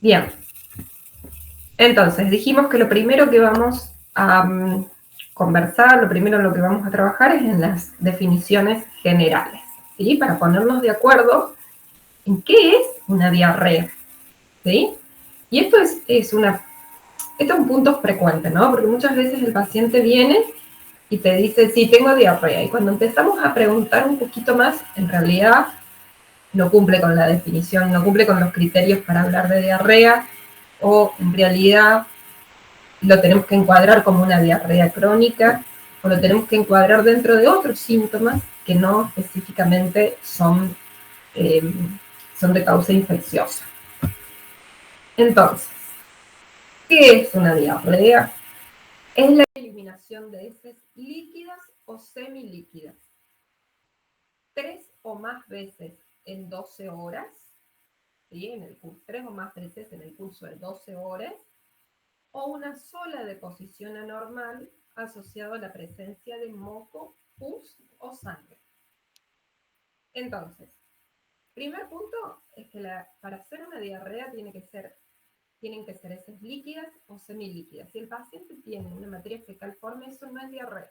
Bien, entonces dijimos que lo primero que vamos a conversar, lo primero en lo que vamos a trabajar es en las definiciones generales, ¿sí? Para ponernos de acuerdo en qué es una diarrea, ¿sí? Y esto es un punto frecuente, ¿no? Porque muchas veces el paciente viene y te dice, sí, tengo diarrea. Y cuando empezamos a preguntar un poquito más, en realidad no cumple con la definición, no cumple con los criterios para hablar de diarrea, o en realidad lo tenemos que encuadrar como una diarrea crónica, o lo tenemos que encuadrar dentro de otros síntomas que no específicamente son de causa infecciosa. Entonces, ¿qué es una diarrea? Es la eliminación de heces líquidas o semilíquidas 3 o más veces en 12 horas, ¿sí? 3 o más veces en el curso de 12 horas, o una sola deposición anormal asociada a la presencia de moco, pus o sangre. Entonces, primer punto es que para hacer una diarrea tienen que ser heces líquidas o semilíquidas. Si el paciente tiene una materia fecal forme, eso no es diarrea,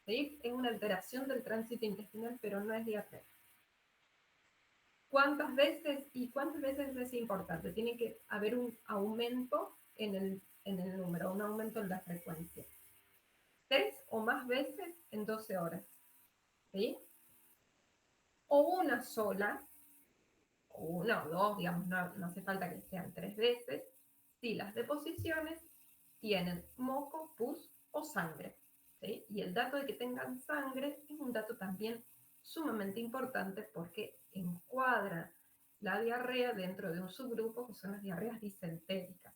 ¿sí? Es una alteración del tránsito intestinal, pero no es diarrea. ¿Cuántas veces? ¿Y cuántas veces es importante? Tiene que haber un aumento en el número, un aumento en la frecuencia. 3 o más veces en 12 horas, ¿sí? O una sola, o una o dos, digamos, no hace falta que sean 3 veces, si las deposiciones tienen moco, pus o sangre, ¿sí? Y el dato de que tengan sangre es un dato también sumamente importante porque encuadra la diarrea dentro de un subgrupo que son las diarreas disentéricas,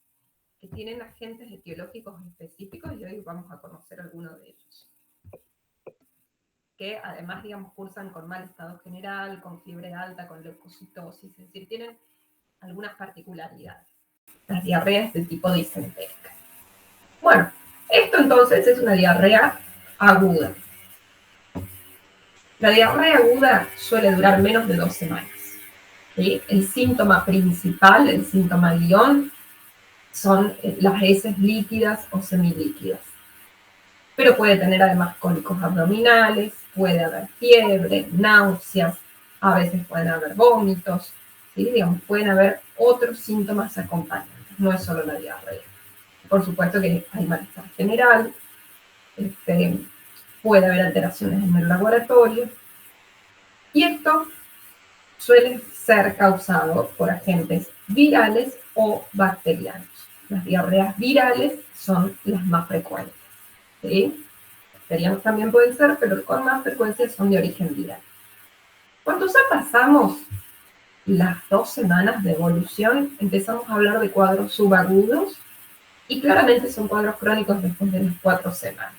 que tienen agentes etiológicos específicos y hoy vamos a conocer algunos de ellos. Que además, digamos, cursan con mal estado general, con fiebre alta, con leucocitosis, es decir, tienen algunas particularidades. Las diarreas de tipo disentérica. Bueno, esto entonces es una diarrea aguda. La diarrea aguda suele durar menos de 2 semanas. ¿Sí? El síntoma principal, el síntoma guión, son las heces líquidas o semilíquidas. Pero puede tener además cólicos abdominales, puede haber fiebre, náuseas, a veces pueden haber vómitos, ¿sí? Digamos, pueden haber otros síntomas acompañantes, no es solo la diarrea. Por supuesto que hay malestar general, puede haber alteraciones en el laboratorio, y esto suele ser causado por agentes virales o bacterianos. Las diarreas virales son las más frecuentes, ¿sí? Bacterianos también pueden ser, pero con más frecuencia son de origen viral. Cuando ya pasamos las 2 semanas de evolución, empezamos a hablar de cuadros subagudos y claramente son cuadros crónicos después de las 4 semanas.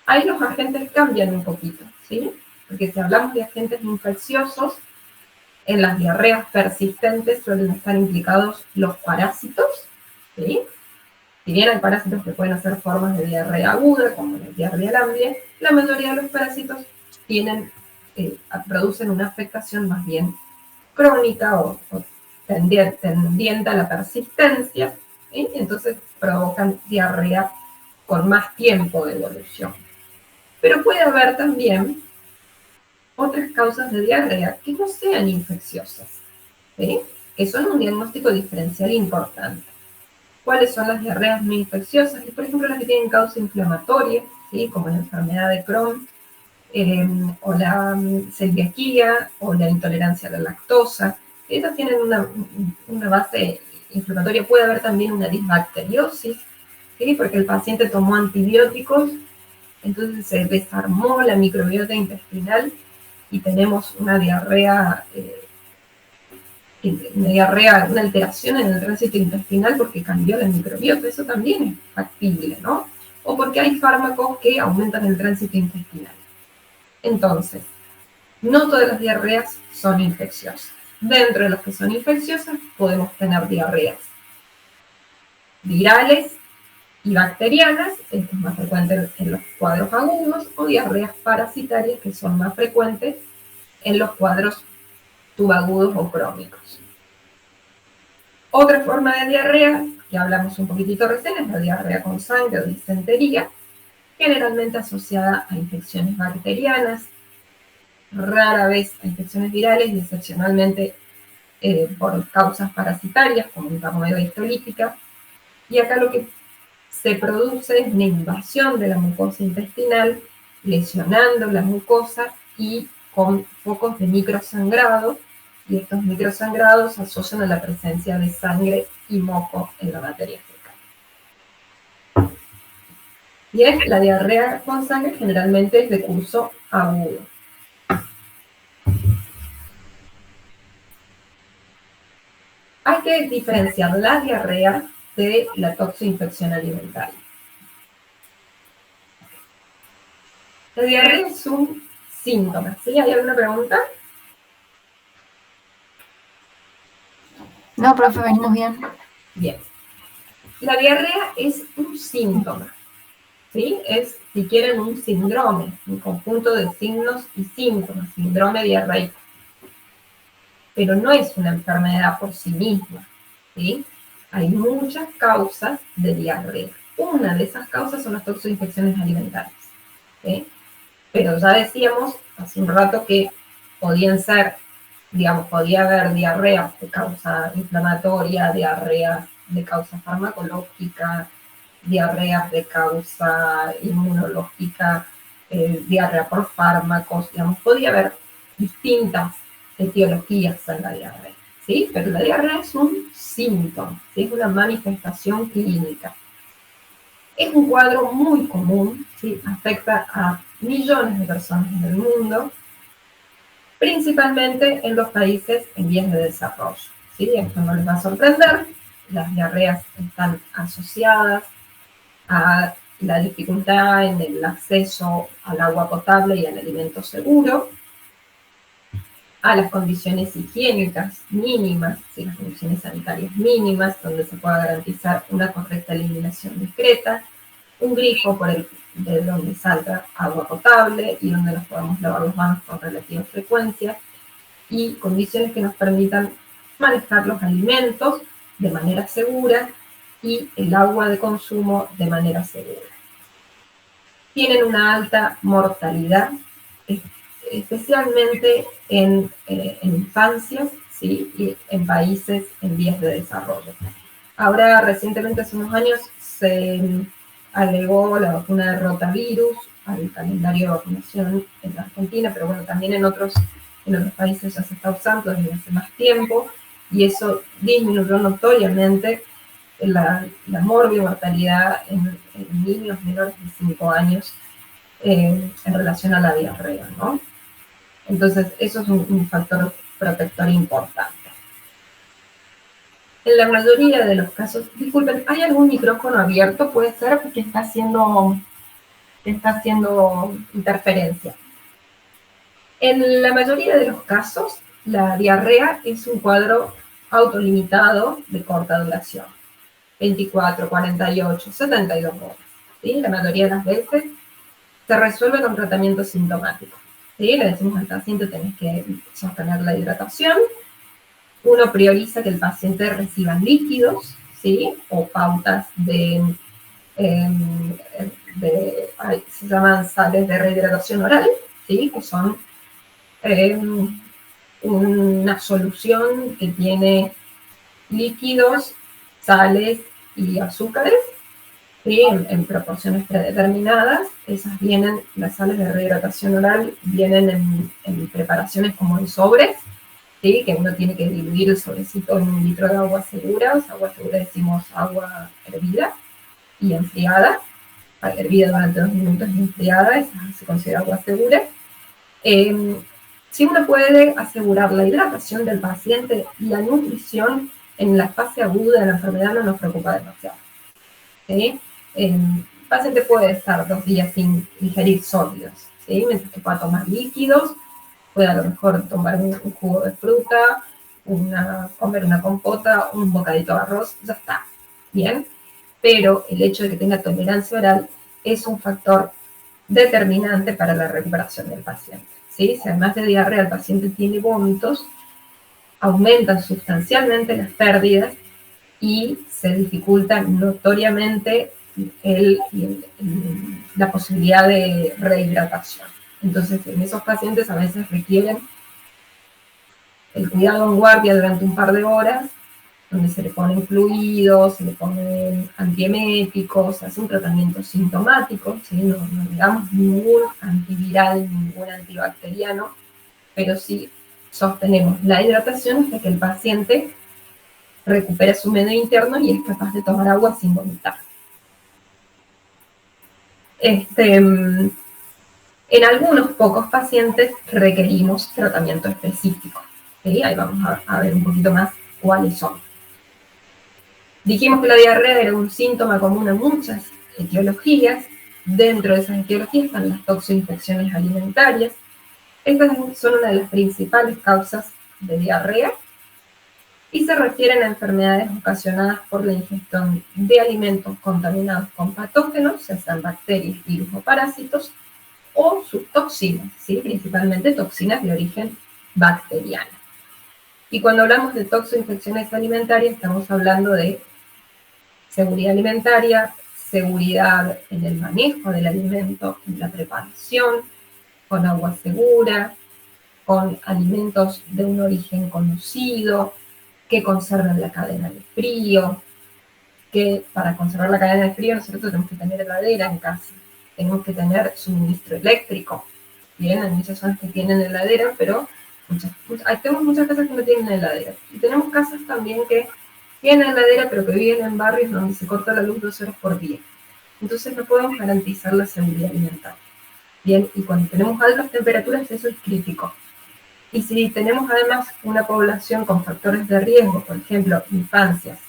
Ahí los agentes cambian un poquito, ¿sí? Porque si hablamos de agentes infecciosos, en las diarreas persistentes suelen estar implicados los parásitos, ¿sí? Si bien hay parásitos que pueden hacer formas de diarrea aguda, como la diarrea lamblia, la mayoría de los parásitos producen una afectación más bien crónica o tendiente a la persistencia, ¿sí? Entonces provocan diarrea con más tiempo de evolución. Pero puede haber también otras causas de diarrea que no sean infecciosas, ¿sí? Que son un diagnóstico diferencial importante. ¿Cuáles son las diarreas no infecciosas? Y por ejemplo, las que tienen causa inflamatoria, ¿sí? Como la enfermedad de Crohn, o la celiaquía, o la intolerancia a la lactosa. Esas tienen una base inflamatoria. Puede haber también una disbacteriosis, ¿sí? Porque el paciente tomó antibióticos, entonces se desarmó la microbiota intestinal y tenemos una diarrea, una alteración en el tránsito intestinal porque cambió la microbiota. Eso también es factible, ¿no? O porque hay fármacos que aumentan el tránsito intestinal. Entonces, no todas las diarreas son infecciosas. Dentro de las que son infecciosas podemos tener diarreas virales y bacterianas, esto es más frecuente en los cuadros agudos, o diarreas parasitarias, que son más frecuentes en los cuadros subagudos o crónicos. Otra forma de diarrea, que hablamos un poquitito recién, es la diarrea con sangre o disentería, generalmente asociada a infecciones bacterianas, rara vez a infecciones virales y excepcionalmente por causas parasitarias, como una amoeba histolítica. Y acá lo que se produce es una invasión de la mucosa intestinal, lesionando la mucosa y con focos de microsangrado, y estos microsangrados asocian a la presencia de sangre y moco en la materia fecal. Bien, la diarrea con sangre generalmente es de curso agudo. Hay que diferenciar la diarrea de la toxoinfección alimentaria. La diarrea es un síntoma, ¿sí? ¿Hay alguna pregunta? No, profe, venimos bien. Bien. La diarrea es un síntoma, ¿sí? Es, si quieren, un síndrome, un conjunto de signos y síntomas, síndrome diarreico. Pero no es una enfermedad por sí misma, ¿sí? Hay muchas causas de diarrea. Una de esas causas son las toxoinfecciones alimentarias, ¿sí? Pero ya decíamos hace un rato que podían ser, digamos, podía haber diarrea de causa inflamatoria, diarrea de causa farmacológica, diarrea de causa inmunológica, diarrea por fármacos, digamos, podía haber distintas etiologías en la diarrea, ¿sí? Pero la diarrea es un síntoma, ¿sí? Es una manifestación clínica. Es un cuadro muy común, ¿sí? Afecta a millones de personas en el mundo, principalmente en los países en vías de desarrollo, ¿sí? Esto no les va a sorprender, las diarreas están asociadas a la dificultad en el acceso al agua potable y al alimento seguro, a las condiciones higiénicas mínimas, ¿sí? Las condiciones sanitarias mínimas, donde se pueda garantizar una correcta eliminación discreta, un grifo de donde salga agua potable y donde nos podamos lavar las manos con relativa frecuencia, y condiciones que nos permitan manejar los alimentos de manera segura y el agua de consumo de manera segura. Tienen una alta mortalidad, especialmente en infancias, ¿sí? Y en países en vías de desarrollo. Ahora, recientemente, hace unos años, se agregó la vacuna de rotavirus al calendario de vacunación en la Argentina, pero bueno, también en otros países ya se está usando desde hace más tiempo, y eso disminuyó notoriamente la morbimortalidad en niños menores de 5 años en relación a la diarrea, ¿no? Entonces, eso es un factor protector importante. En la mayoría de los casos, disculpen, ¿hay algún micrófono abierto? Puede ser porque está haciendo interferencia. En la mayoría de los casos, la diarrea es un cuadro autolimitado de corta duración, 24, 48, 72 horas. ¿Sí? La mayoría de las veces se resuelve con tratamiento sintomático. ¿Sí? Le decimos al paciente, tenés que sostener la hidratación. Uno prioriza que el paciente reciba líquidos, ¿sí? O pautas se llaman sales de rehidratación oral, ¿sí? Que son una solución que tiene líquidos, sales y azúcares, ¿sí? En proporciones predeterminadas. Esas vienen, las sales de rehidratación oral vienen en preparaciones como en sobres, ¿sí? Que uno tiene que diluir el sobrecito en 1 litro de agua segura. O sea, agua segura decimos agua hervida y enfriada, hervida durante 2 minutos y enfriada, esa se considera agua segura. Si uno puede asegurar la hidratación del paciente y la nutrición en la fase aguda de la enfermedad, no nos preocupa demasiado, ¿sí? El paciente puede estar 2 días sin digerir sólidos, ¿sí? Mientras que pueda tomar líquidos, puede a lo mejor tomar un jugo de fruta, comer una compota, un bocadito de arroz, ya está, ¿bien? Pero el hecho de que tenga tolerancia oral es un factor determinante para la recuperación del paciente, ¿sí? Si además de diarrea el paciente tiene vómitos, aumentan sustancialmente las pérdidas y se dificulta notoriamente la posibilidad de rehidratación. Entonces, en esos pacientes a veces requieren el cuidado en guardia durante un par de horas, donde se le ponen fluidos, se le ponen antieméticos, se hace un tratamiento sintomático, ¿sí? No le damos ningún antiviral, ningún antibacteriano, pero sí sostenemos la hidratación hasta que el paciente recupera su medio interno y es capaz de tomar agua sin vomitar. En algunos pocos pacientes requerimos tratamiento específico. ¿Sí? Ahí vamos a ver un poquito más cuáles son. Dijimos que la diarrea era un síntoma común en muchas etiologías. Dentro de esas etiologías están las toxoinfecciones alimentarias. Estas son una de las principales causas de diarrea y se refieren a enfermedades ocasionadas por la ingestión de alimentos contaminados con patógenos, ya sean bacterias, virus o parásitos, o sus toxinas, ¿sí? Principalmente toxinas de origen bacteriano. Y cuando hablamos de toxoinfecciones alimentarias, estamos hablando de seguridad alimentaria, seguridad en el manejo del alimento, en la preparación, con agua segura, con alimentos de un origen conocido, que conserven la cadena de frío, que para conservar la cadena de frío nosotros tenemos que tener heladera en casa, tenemos que tener suministro eléctrico. Bien, hay muchas zonas que tienen heladera, pero tenemos muchas casas que no tienen heladera. Y tenemos casas también que tienen heladera, pero que viven en barrios donde se corta la luz 2 horas por día. Entonces no podemos garantizar la seguridad alimentaria. Bien, y cuando tenemos altas temperaturas eso es crítico. Y si tenemos además una población con factores de riesgo, por ejemplo, infancias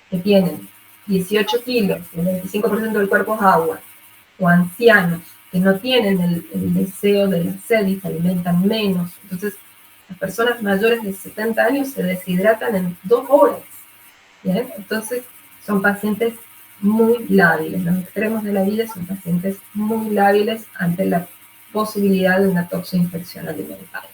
que tienen 18 kilos, el 25% del cuerpo es agua, o ancianos que no tienen el deseo de la sed y se alimentan menos. Entonces, las personas mayores de 70 años se deshidratan en 2 horas. ¿Bien? Entonces, son pacientes muy lábiles. Los extremos de la vida son pacientes muy lábiles ante la posibilidad de una toxoinfección alimentaria.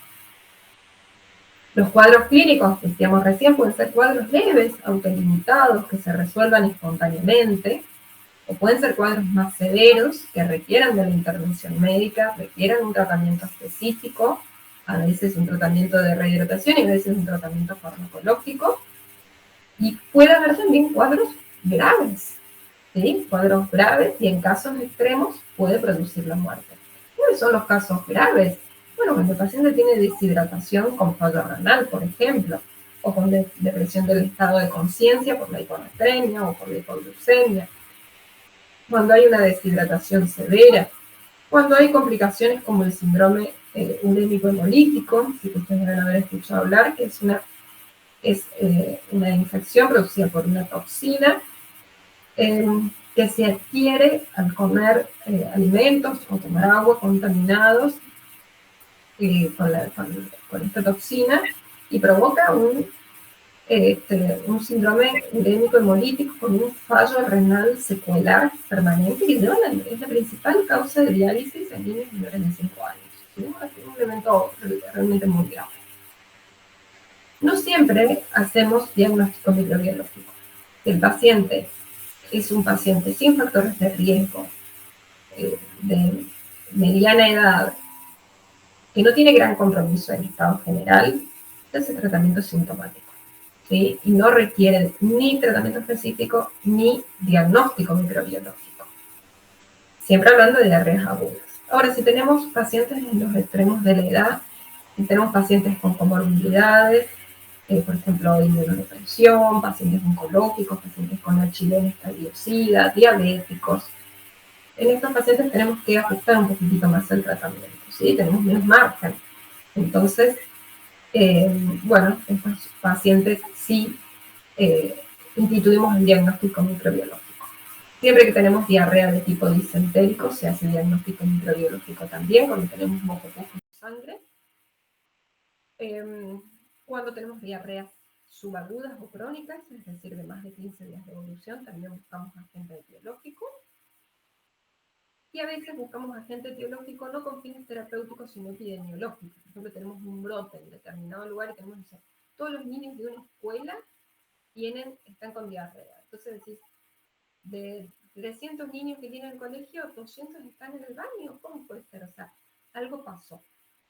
Los cuadros clínicos que decíamos recién pueden ser cuadros leves, autolimitados, que se resuelvan espontáneamente, o pueden ser cuadros más severos que requieran de la intervención médica, requieran un tratamiento específico, a veces un tratamiento de rehidratación y a veces un tratamiento farmacológico. Y puede haber también cuadros graves, ¿sí? Cuadros graves y en casos extremos puede producir la muerte. ¿Cuáles son los casos graves? Bueno, cuando el paciente tiene deshidratación con fallo renal, por ejemplo, o con depresión del estado de conciencia por la hiponatremia o por la hipoglucemia, cuando hay una deshidratación severa, cuando hay complicaciones como el síndrome urémico hemolítico, si ustedes van a haber escuchado hablar, que es una infección producida por una toxina que se adquiere al comer alimentos o tomar agua contaminados con esta toxina y provoca un síndrome urémico hemolítico con un fallo renal secuelar permanente y es la principal causa de diálisis en niños menores de 5 años. ¿Sí? Es un elemento realmente muy grave. No siempre hacemos diagnóstico microbiológico. El paciente es un paciente sin factores de riesgo, de mediana edad, que no tiene gran compromiso en estado general, hace tratamiento sintomático. ¿Sí? Y no requiere ni tratamiento específico ni diagnóstico microbiológico. Siempre hablando de diarreas agudas. Ahora, si tenemos pacientes en los extremos de la edad, si tenemos pacientes con comorbilidades, por ejemplo, inmunodepresión, pacientes oncológicos, pacientes con HIV estadiosida, diabéticos, en estos pacientes tenemos que ajustar un poquitito más el tratamiento, ¿sí? Tenemos menos margen. Entonces, bueno, estos pacientes sí instituimos el diagnóstico microbiológico. Siempre que tenemos diarrea de tipo disentérico, se hace diagnóstico microbiológico también, cuando tenemos moco en sangre. Cuando tenemos diarreas subagudas o crónicas, es decir, de más de 15 días de evolución, también buscamos agente etiológico. Y a veces buscamos agente etiológico no con fines terapéuticos, sino epidemiológicos. Por ejemplo, tenemos un brote en determinado lugar y tenemos, todos los niños de una escuela están con diarrea. Entonces decís, de 300 niños que tienen el colegio, 200 están en el baño. ¿Cómo puede ser? O sea, algo pasó.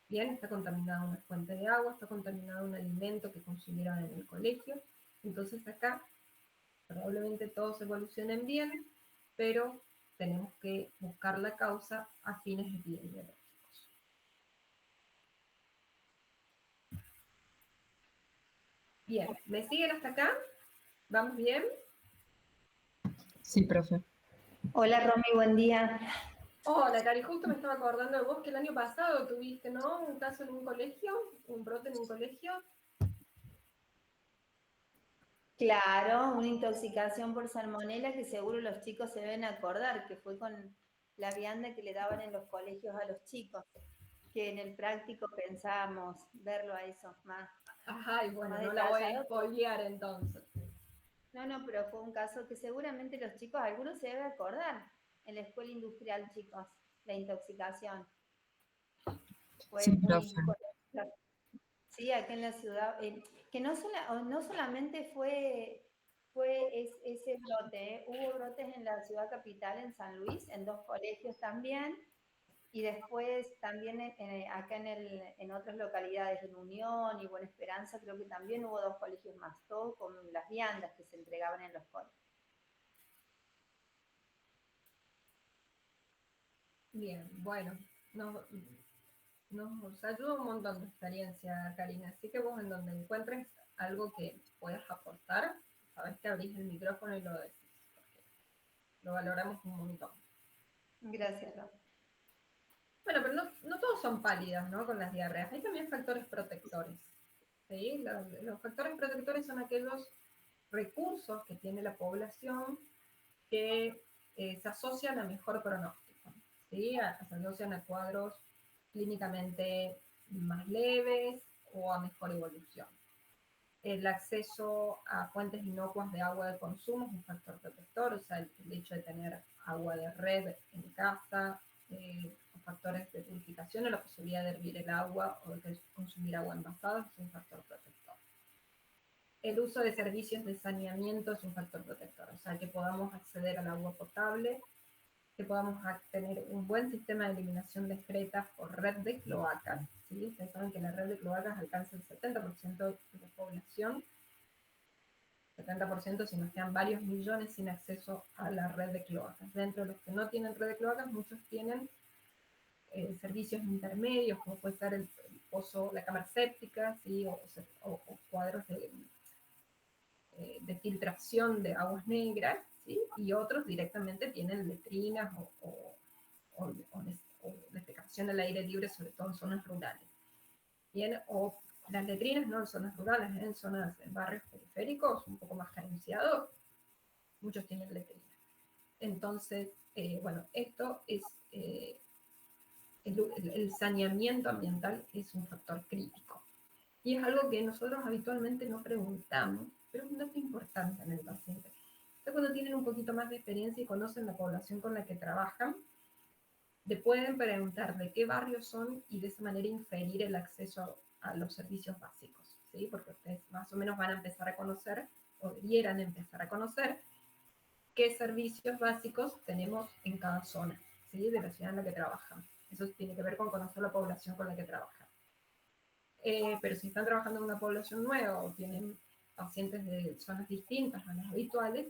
Bien, está contaminada una fuente de agua, está contaminado un alimento que consumieron en el colegio. Entonces acá probablemente todos evolucionen bien, pero tenemos que buscar la causa a fines epidemiológicos. Bien, ¿me siguen hasta acá? ¿Vamos bien? Sí, profe. Hola Romy, buen día. Hola, Cari, justo me estaba acordando de vos que el año pasado tuviste, ¿no? Un caso en un colegio, un brote en un colegio. Claro, una intoxicación por salmonela que seguro los chicos se deben acordar, que fue con la vianda que le daban en los colegios a los chicos, que en el práctico pensábamos verlo a eso Ajá, y bueno, más no la voy a detallado. spoilear entonces. No, pero fue un caso que seguramente los chicos, algunos se deben acordar en la escuela industrial, chicos, la intoxicación. Sí, Fue profe. muy conocida. Sí, aquí en la ciudad, que no solamente fue ese brote, hubo brotes en la ciudad capital, en San Luis, en 2 colegios también, y después también acá en otras localidades, en Unión y Buena Esperanza, creo que también hubo 2 colegios más, todo con las viandas que se entregaban en los colegios. Bien, bueno, nos ayuda un montón de experiencia, Karina. Así que vos en donde encuentres algo que puedas aportar, sabes que abrís el micrófono y lo decís, porque lo valoramos un montón. Gracias, Ro. Bueno, pero no todos son pálidas, ¿no? Con las diarreas. Hay también factores protectores. ¿Sí? Los factores protectores son aquellos recursos que tiene la población que se asocian a mejor pronóstico. ¿Sí? Se asocian a cuadros clínicamente más leves o a mejor evolución. El acceso a fuentes inocuas de agua de consumo es un factor protector, o sea, el hecho de tener agua de red en casa, los factores de purificación o la posibilidad de hervir el agua o de consumir agua envasada es un factor protector. El uso de servicios de saneamiento es un factor protector, o sea, que podamos acceder al agua potable, que podamos tener un buen sistema de eliminación de excretas por red de cloacas. ¿Sí? Ustedes saben que la red de cloacas alcanza el 70% de la población, 70% si nos quedan varios millones sin acceso a la red de cloacas. Dentro de los que no tienen red de cloacas, muchos tienen servicios intermedios, como puede ser el pozo, la cámara séptica, ¿sí? o cuadros de filtración de aguas negras, ¿sí? Y otros directamente tienen letrinas o defecación al aire libre, sobre todo en zonas rurales. Bien, o las letrinas no en zonas rurales, en zonas, en barrios periféricos, un poco más carenciados, muchos tienen letrinas. Entonces, bueno, esto es, el saneamiento ambiental es un factor crítico. Y es algo que nosotros habitualmente no preguntamos, pero es un dato importante en el paciente. Entonces, cuando tienen un poquito más de experiencia y conocen la población con la que trabajan, le pueden preguntar de qué barrios son y de esa manera inferir el acceso a los servicios básicos, ¿sí? Porque ustedes más o menos van a empezar a conocer, o debieran empezar a conocer, qué servicios básicos tenemos en cada zona, ¿sí? De la ciudad en la que trabajan. Eso tiene que ver con conocer la población con la que trabajan. Pero si están trabajando en una población nueva o tienen pacientes de zonas distintas a las habituales,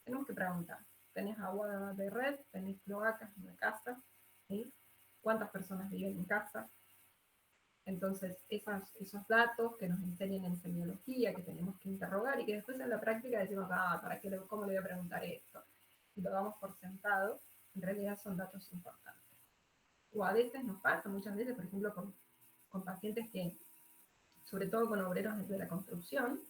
tenemos que preguntar, ¿tenés agua de red? ¿Tenés cloacas en la casa? ¿Sí? ¿Cuántas personas viven en casa? Entonces, esos datos que nos enseñan en semiología, que tenemos que interrogar y que después en la práctica decimos, ¿cómo le voy a preguntar esto? Y lo damos por sentado, en realidad son datos importantes. O a veces nos pasa, muchas veces, por ejemplo, con pacientes que sobre todo con obreros de la construcción,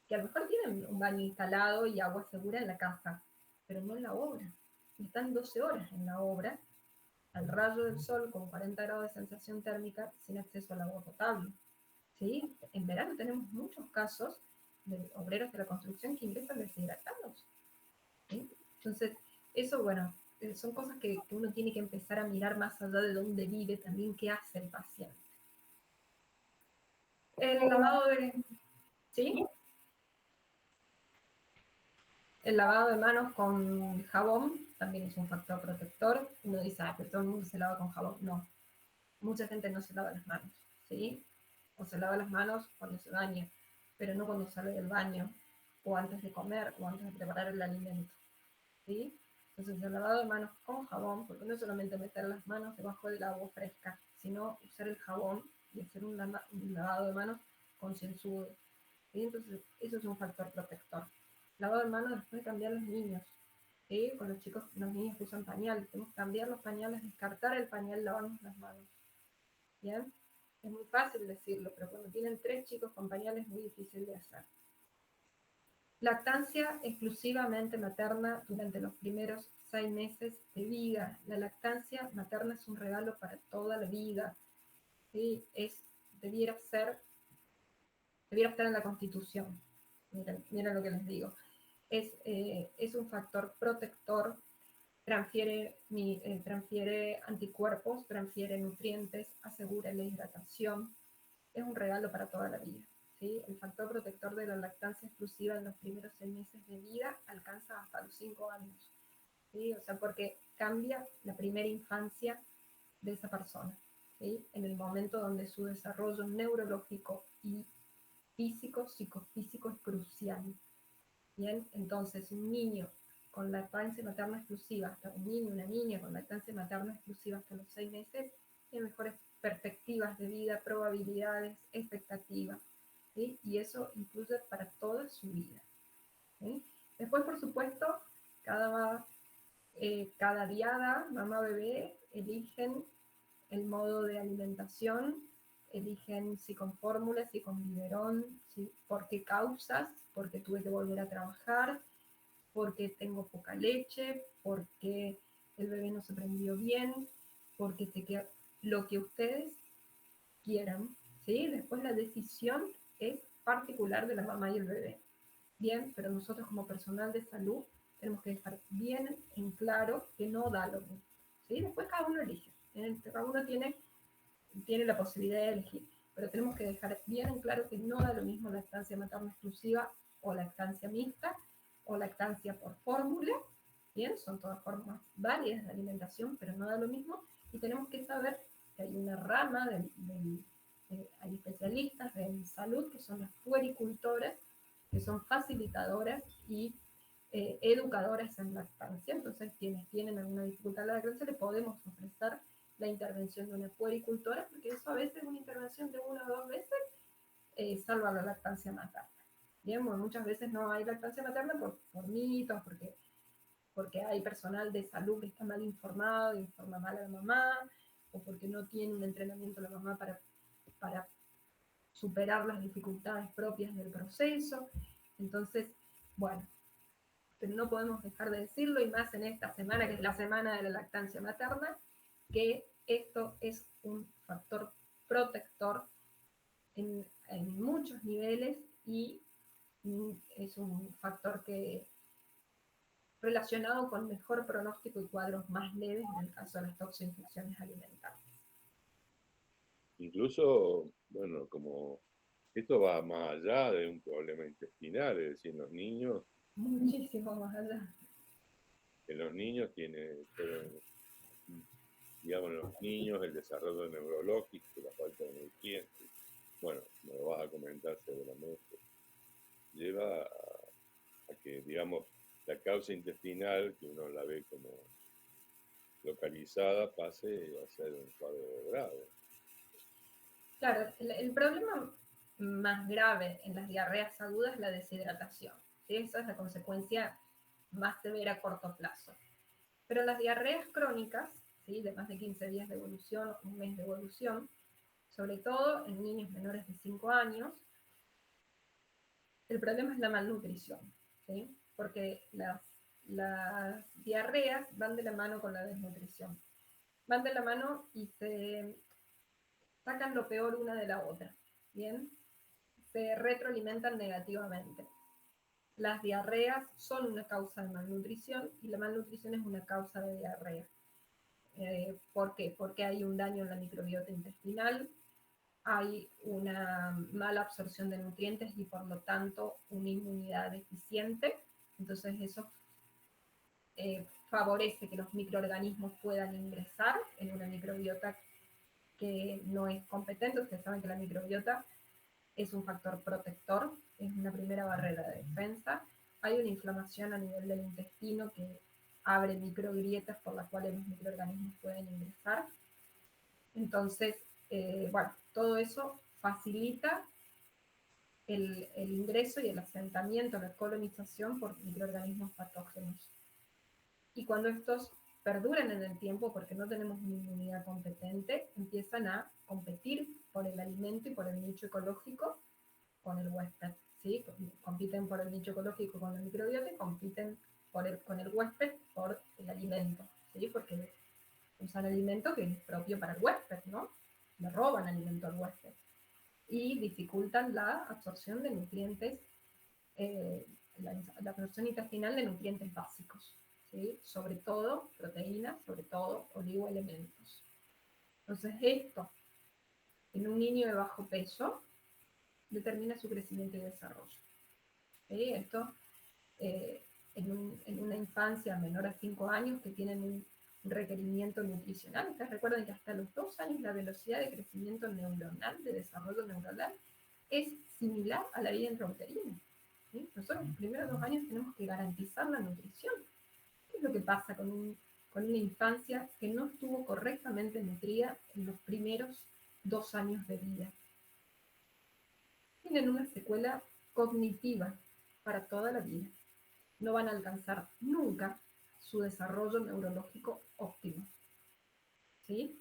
que a lo mejor tienen un baño instalado y agua segura en la casa, pero no en la obra. Y están 12 horas en la obra, al rayo del sol, con 40 grados de sensación térmica, sin acceso al agua potable. ¿Sí? En verano tenemos muchos casos de obreros de la construcción que ingresan deshidratados. ¿Sí? Entonces, eso, bueno, son cosas que uno tiene que empezar a mirar más allá de dónde vive, también qué hace el paciente. El lavado de... ¿Sí? El lavado de manos con jabón también es un factor protector. Uno dice, ah, pero todo el mundo se lava con jabón. No, mucha gente no se lava las manos, ¿sí? O se lava las manos cuando se baña, pero no cuando sale del baño, o antes de comer, o antes de preparar el alimento, ¿sí? Entonces el lavado de manos con jabón, porque no es solamente meter las manos debajo del agua fresca, sino usar el jabón y hacer un lavado de manos concienzudo, ¿sí? Entonces eso es un factor protector. Lavado de manos después de cambiar los niños, ¿sí? Con los chicos, los niños que usan pañales, tenemos que cambiar los pañales, descartar el pañal, lavarnos las manos. ¿Bien? Es muy fácil decirlo, pero cuando tienen 3 chicos con pañales es muy difícil de hacer. Lactancia exclusivamente materna durante los primeros 6 meses de vida. La lactancia materna es un regalo para toda la vida. ¿Sí? Debiera estar en la Constitución. Miren lo que les digo. Es un factor protector, transfiere anticuerpos, transfiere nutrientes, asegura la hidratación. Es un regalo para toda la vida, ¿sí? El factor protector de la lactancia exclusiva en los primeros 6 meses de vida alcanza hasta los 5 años, ¿sí? O sea, porque cambia la primera infancia de esa persona, ¿sí? En el momento donde su desarrollo neurológico y físico, psicofísico es crucial. Bien, entonces un niño con lactancia materna exclusiva, hasta un niño, una niña con lactancia materna exclusiva hasta los 6 meses, tiene mejores perspectivas de vida, probabilidades, expectativas, ¿sí? Y eso incluye para toda su vida, ¿sí? Después, por supuesto, cada diada, mamá bebé, eligen el modo de alimentación, eligen si con fórmulas, si con biberón, si, por qué causas, porque tuve que volver a trabajar, porque tengo poca leche, porque el bebé no se prendió bien, porque lo que ustedes quieran, ¿sí? Después la decisión es particular de la mamá y el bebé. Bien, pero nosotros como personal de salud tenemos que dejar bien en claro que no da lo mismo, ¿sí? Después cada uno elige, cada uno tiene la posibilidad de elegir, pero tenemos que dejar bien en claro que no da lo mismo lactancia materna exclusiva o lactancia mixta o lactancia por fórmula, bien, son todas formas varias de alimentación, pero no da lo mismo, y tenemos que saber que hay una rama, hay especialistas en salud que son las puericultoras, que son facilitadoras y educadoras en lactancia. Entonces, quienes tienen alguna dificultad en la lactancia, le podemos ofrecer la intervención de una puericultora, porque eso a veces una intervención de 1 o 2 veces salva la lactancia materna. Bien, bueno, muchas veces no hay lactancia materna por mitos, porque hay personal de salud que está mal informado, informa mal a la mamá, o porque no tiene un entrenamiento la mamá para superar las dificultades propias del proceso. Entonces, bueno, pero no podemos dejar de decirlo, y más en esta semana, que es la semana de la lactancia materna, que esto es un factor protector en muchos niveles y es un factor que relacionado con mejor pronóstico y cuadros más leves en el caso de las toxoinfecciones alimentarias. Incluso, bueno, como esto va más allá de un problema intestinal, es decir, los niños, Muchísimo más allá. que los niños tienen todo, digamos, los niños, el desarrollo neurológico, la falta de nutrientes, bueno, me lo vas a comentar seguramente, lleva a que, digamos, la causa intestinal, que uno la ve como localizada, pase a ser un cuadro grave. Claro, el problema más grave en las diarreas agudas es la deshidratación, ¿sí? Esa es la consecuencia más severa a corto plazo. Pero las diarreas crónicas, ¿sí? De más de 15 días de evolución, un mes de evolución, sobre todo en niños menores de 5 años, el problema es la malnutrición, ¿sí? Porque las diarreas van de la mano con la desnutrición. Van de la mano y se sacan lo peor una de la otra, ¿bien? Se retroalimentan negativamente. Las diarreas son una causa de malnutrición y la malnutrición es una causa de diarrea. ¿Por qué? Porque hay un daño en la microbiota intestinal, hay una mala absorción de nutrientes y por lo tanto una inmunidad deficiente, Entonces eso favorece que los microorganismos puedan ingresar en una microbiota que no es competente. Ustedes saben que la microbiota es un factor protector, es una primera barrera de defensa. Hay una inflamación a nivel del intestino que abre microgrietas por las cuales los microorganismos pueden ingresar. Entonces, bueno, todo eso facilita el ingreso y el asentamiento, la colonización por microorganismos patógenos. Y cuando estos perduran en el tiempo porque no tenemos una inmunidad competente, empiezan a competir por el alimento y por el nicho ecológico con el huésped, ¿sí? Compiten por el nicho ecológico con la microbiota y compiten con el huésped por el alimento, ¿sí? Porque usan alimento que es propio para el huésped, ¿no? Le roban alimento al huésped y dificultan la absorción de nutrientes, la absorción intestinal de nutrientes básicos, ¿sí? Sobre todo proteínas, sobre todo oligoelementos. Entonces esto, en un niño de bajo peso, determina su crecimiento y desarrollo. ¿Sí? Esto en una infancia menor a 5 años que tienen un requerimiento nutricional. Ustedes recuerden que hasta los 2 años la velocidad de crecimiento neuronal, de desarrollo neuronal, es similar a la vida intrauterina. ¿Sí? Nosotros en los primeros 2 años tenemos que garantizar la nutrición. ¿Qué es lo que pasa con una infancia que no estuvo correctamente nutrida en los primeros 2 años de vida? Tienen una secuela cognitiva para toda la vida. No van a alcanzar nunca su desarrollo neurológico óptimo. ¿Sí?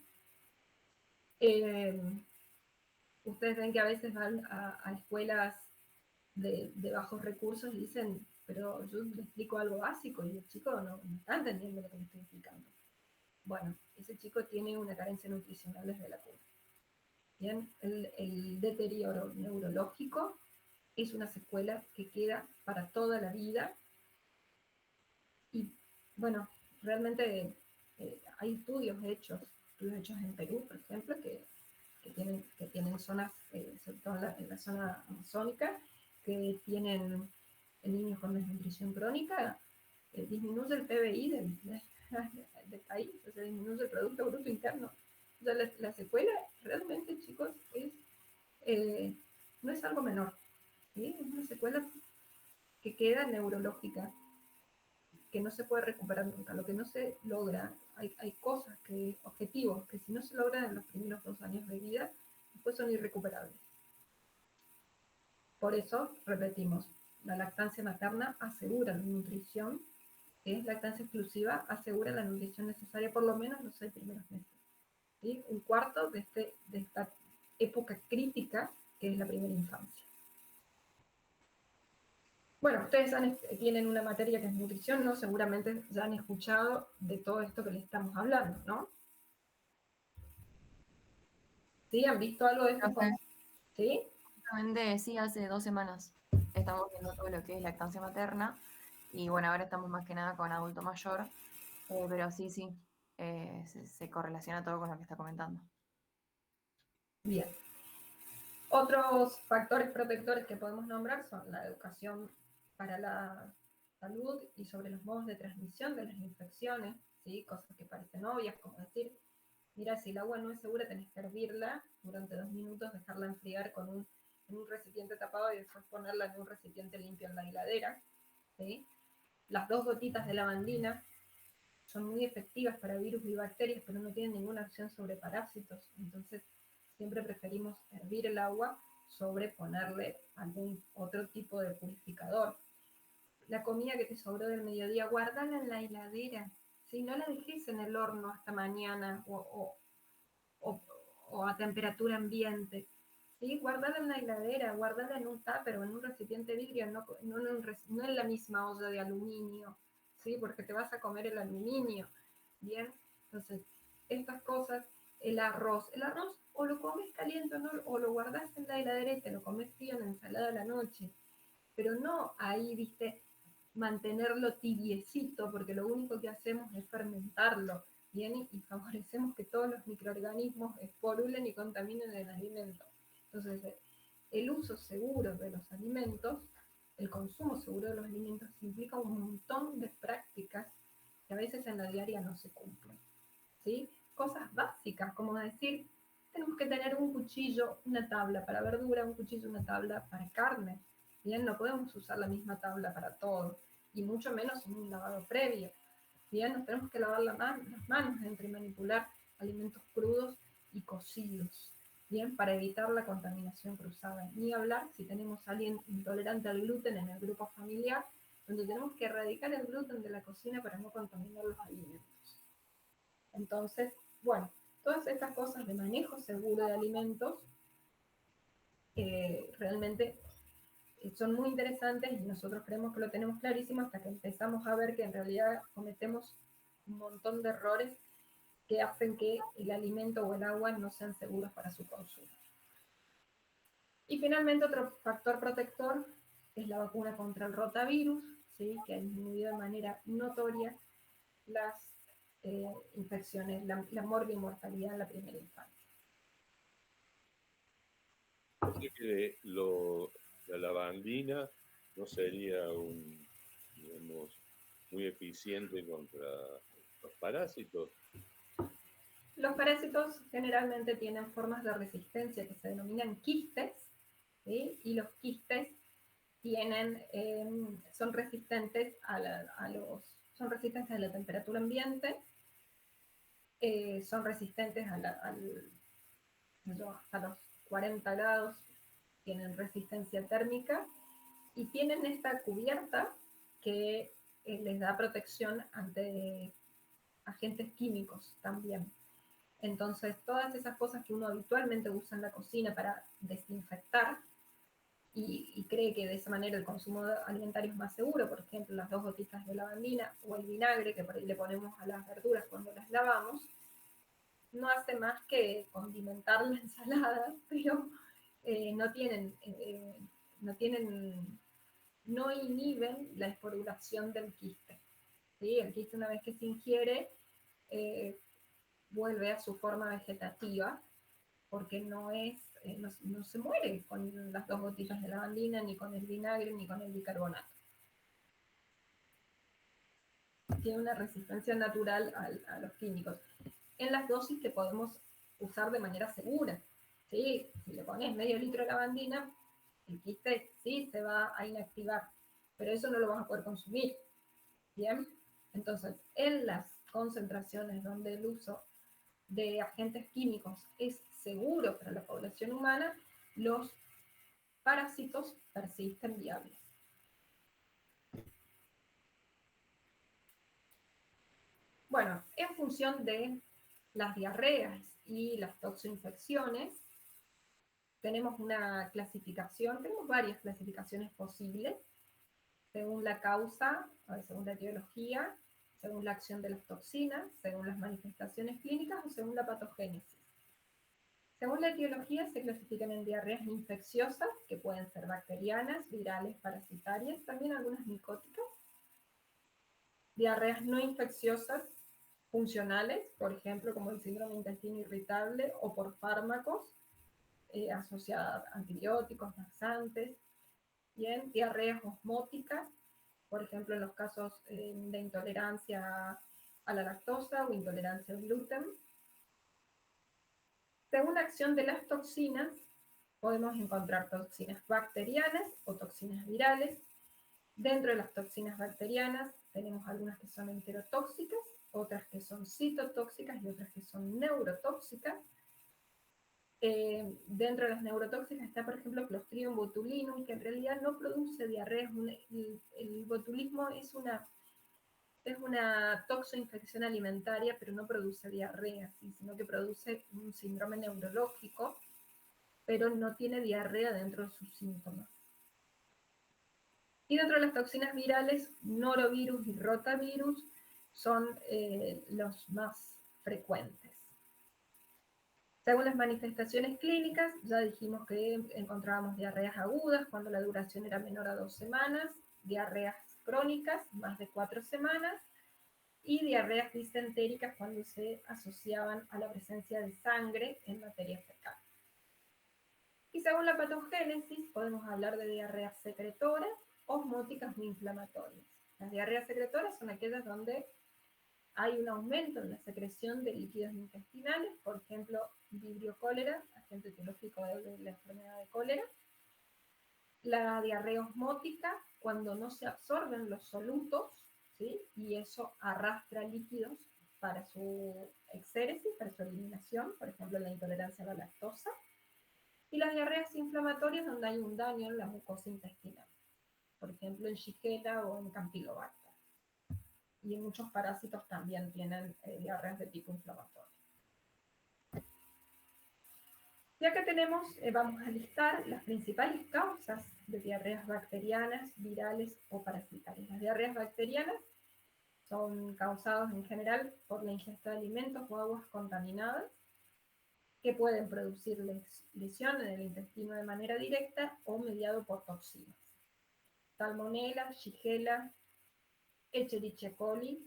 Ustedes ven que a veces van a escuelas de bajos recursos y dicen, pero yo le explico algo básico y el chico no está entendiendo lo que le estoy explicando. Bueno, ese chico tiene una carencia nutricional desde la cuna. Bien, el deterioro neurológico es una secuela que queda para toda la vida. Y bueno, realmente hay estudios hechos en Perú, por ejemplo, que tienen zonas, sobre todo en la zona amazónica, que tienen niños con desnutrición crónica, disminuye el PBI del país, o sea, disminuye el Producto Bruto Interno. O sea, la secuela realmente, chicos, no es algo menor, ¿sí? Es una secuela que queda neurológica, que no se puede recuperar nunca. Lo que no se logra, hay cosas, objetivos, que si no se logran en los primeros 2 años de vida, después son irrecuperables. Por eso, repetimos, la lactancia materna asegura la nutrición, que es lactancia exclusiva, asegura la nutrición necesaria por lo menos los 6 primeros meses. ¿Sí? Un cuarto de esta época crítica que es la primera infancia. Bueno, ustedes tienen una materia que es nutrición, ¿no? Seguramente ya han escuchado de todo esto que les estamos hablando, ¿no? ¿Sí? ¿Han visto algo de esto? ¿Sí? Justamente sí, hace 2 semanas estamos viendo todo lo que es lactancia materna y bueno, ahora estamos más que nada con adulto mayor, pero sí, se correlaciona todo con lo que está comentando. Bien. Otros factores protectores que podemos nombrar son la educación para la salud y sobre los modos de transmisión de las infecciones, ¿sí? Cosas que parecen obvias, como decir, mira, si el agua no es segura, tenés que hervirla durante 2 minutos, dejarla enfriar en un recipiente tapado y después ponerla en un recipiente limpio en la heladera, ¿sí? Las 2 gotitas de lavandina son muy efectivas para virus y bacterias, pero no tienen ninguna acción sobre parásitos. Entonces, siempre preferimos hervir el agua sobre ponerle algún otro tipo de purificador. La comida que te sobró del mediodía, guárdala en la heladera. ¿Sí? No la dejes en el horno hasta mañana o a temperatura ambiente. ¿Sí? Guárdala en la heladera, guárdala en un tupper o en un recipiente de vidrio, no en la misma olla de aluminio, ¿sí? Porque te vas a comer el aluminio. Bien, entonces, estas cosas, el arroz o lo comes caliente o lo guardas en la heladera y te lo comes frío en la ensalada a la noche. Pero no ahí, viste, mantenerlo tibiecito, porque lo único que hacemos es fermentarlo, ¿bien? Y favorecemos que todos los microorganismos esporulen y contaminen el alimento. Entonces, el uso seguro de los alimentos el consumo seguro de los alimentos implica un montón de prácticas que a veces en la diaria no se cumplen, ¿sí? Cosas básicas, como decir, tenemos que tener un cuchillo, una tabla para verdura, un cuchillo, una tabla para carne. Bien, no podemos usar la misma tabla para todo, y mucho menos en un lavado previo. Bien, nos tenemos que lavar las manos entre manipular alimentos crudos y cocidos, bien, para evitar la contaminación cruzada. Ni hablar si tenemos a alguien intolerante al gluten en el grupo familiar, donde tenemos que erradicar el gluten de la cocina para no contaminar los alimentos. Entonces, bueno, todas estas cosas de manejo seguro de alimentos realmente son muy interesantes y nosotros creemos que lo tenemos clarísimo hasta que empezamos a ver que en realidad cometemos un montón de errores que hacen que el alimento o el agua no sean seguros para su consumo. Y finalmente otro factor protector es la vacuna contra el rotavirus, ¿sí? Que ha disminuido de manera notoria las infecciones, la morbimortalidad en la primera infancia. Así que la lavandina no sería digamos, muy eficiente contra los parásitos. Los parásitos generalmente tienen formas de resistencia que se denominan quistes, ¿sí? Y los quistes son resistentes son resistentes a la temperatura ambiente, son resistentes hasta los 40 grados, tienen resistencia térmica y tienen esta cubierta que les da protección ante agentes químicos también. Entonces, todas esas cosas que uno habitualmente usa en la cocina para desinfectar y cree que de esa manera el consumo alimentario es más seguro, por ejemplo, las 2 gotitas de lavandina o el vinagre que por ahí le ponemos a las verduras cuando las lavamos, no hace más que condimentar la ensalada, pero no inhiben la esporulación del quiste. ¿Sí? El quiste, una vez que se ingiere, vuelve a su forma vegetativa, porque no se muere con las 2 gotitas de lavandina, ni con el vinagre, ni con el bicarbonato. Tiene una resistencia natural a los químicos, en las dosis que podemos usar de manera segura. ¿Sí? Si le pones medio litro de lavandina, el quiste sí se va a inactivar, pero eso no lo vas a poder consumir. Bien, entonces en las concentraciones donde el uso de agentes químicos es seguro para la población humana, los parásitos persisten viables. Bueno, en función de las diarreas y las toxoinfecciones, tenemos una clasificación, tenemos varias clasificaciones posibles, según la causa, según la etiología, según la acción de las toxinas, según las manifestaciones clínicas o según la patogénesis. Según la etiología, se clasifican en diarreas infecciosas, que pueden ser bacterianas, virales, parasitarias, también algunas micóticas. Diarreas no infecciosas, funcionales, por ejemplo, como el síndrome de intestino irritable, o por fármacos asociadas a antibióticos, laxantes. Bien, diarreas osmóticas, por ejemplo, en los casos de intolerancia a la lactosa o intolerancia al gluten. Según la acción de las toxinas, podemos encontrar toxinas bacterianas o toxinas virales. Dentro de las toxinas bacterianas tenemos algunas que son enterotóxicas, otras que son citotóxicas y otras que son neurotóxicas. Dentro de las neurotóxicas está, por ejemplo, Clostridium botulinum, que en realidad no produce diarrea. El botulismo es una toxoinfección alimentaria, pero no produce diarrea, ¿sí? Sino que produce un síndrome neurológico, pero no tiene diarrea dentro de sus síntomas. Y dentro de las toxinas virales, norovirus y rotavirus son los más frecuentes. Según las manifestaciones clínicas, ya dijimos que encontrábamos diarreas agudas cuando la duración era menor a 2 semanas, diarreas crónicas, más de 4 semanas, y diarreas disentéricas cuando se asociaban a la presencia de sangre en materia fecal. Y según la patogénesis, podemos hablar de diarreas secretoras, osmóticas o inflamatorias. Las diarreas secretorias son aquellas donde hay un aumento en la secreción de líquidos intestinales, por ejemplo, vibrio cólera, agente etiológico de la enfermedad de cólera. La diarrea osmótica, cuando no se absorben los solutos, ¿sí? Y eso arrastra líquidos para su exéresis, para su eliminación, por ejemplo, la intolerancia a la lactosa. Y las diarreas inflamatorias, donde hay un daño en la mucosa intestinal, por ejemplo, en Shigella o en Campylobacter. Y en muchos parásitos también tienen diarreas de tipo inflamatorio. Ya que tenemos, vamos a listar las principales causas de diarreas bacterianas, virales o parasitarias. Las diarreas bacterianas son causadas en general por la ingesta de alimentos o aguas contaminadas que pueden producir lesión en el intestino de manera directa o mediado por toxinas. Salmonella, Shigella, Escherichia coli,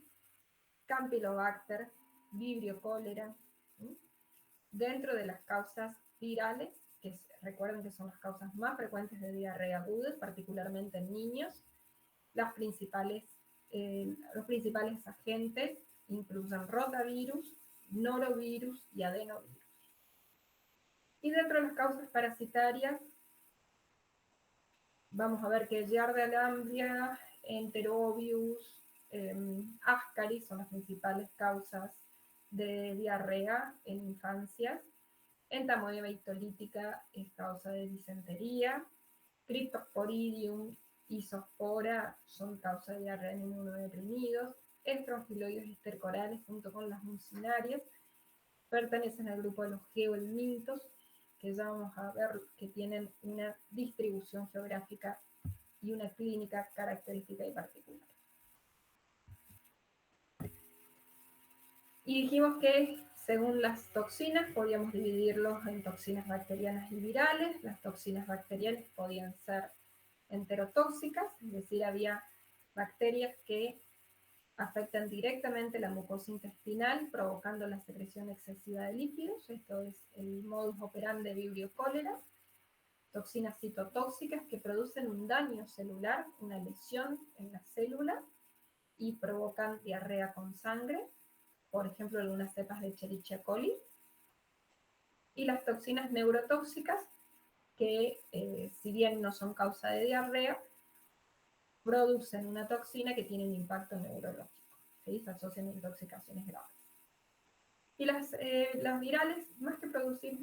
Campylobacter, Vibrio cólera. Dentro de las causas virales, que recuerden que son las causas más frecuentes de diarrea aguda, particularmente en niños, los principales agentes incluyen rotavirus, norovirus y adenovirus. Y dentro de las causas parasitarias, vamos a ver que Giardia lamblia, Enterobius, Ascaris son las principales causas de diarrea en infancias. Entamoeba histolítica es causa de disentería. Cryptosporidium y Zoospora son causa de diarrea en inmunodeprimidos. Estrongiloides estercorales junto con las mucinarias pertenecen al grupo de los geohelmintos, que ya vamos a ver que tienen una distribución geográfica y una clínica característica y particular. Y dijimos que según las toxinas podíamos dividirlos en toxinas bacterianas y virales. Las toxinas bacterianas podían ser enterotóxicas, es decir, había bacterias que afectan directamente la mucosa intestinal, provocando la secreción excesiva de líquidos. Esto es el modus operandi de Vibrio cólera. Toxinas citotóxicas que producen un daño celular, una lesión en la célula y provocan diarrea con sangre, por ejemplo, algunas cepas de Escherichia coli. Y las toxinas neurotóxicas que, si bien no son causa de diarrea, producen una toxina que tiene un impacto neurológico, ¿sí? Se asocian a intoxicaciones graves. Y las virales, más que producir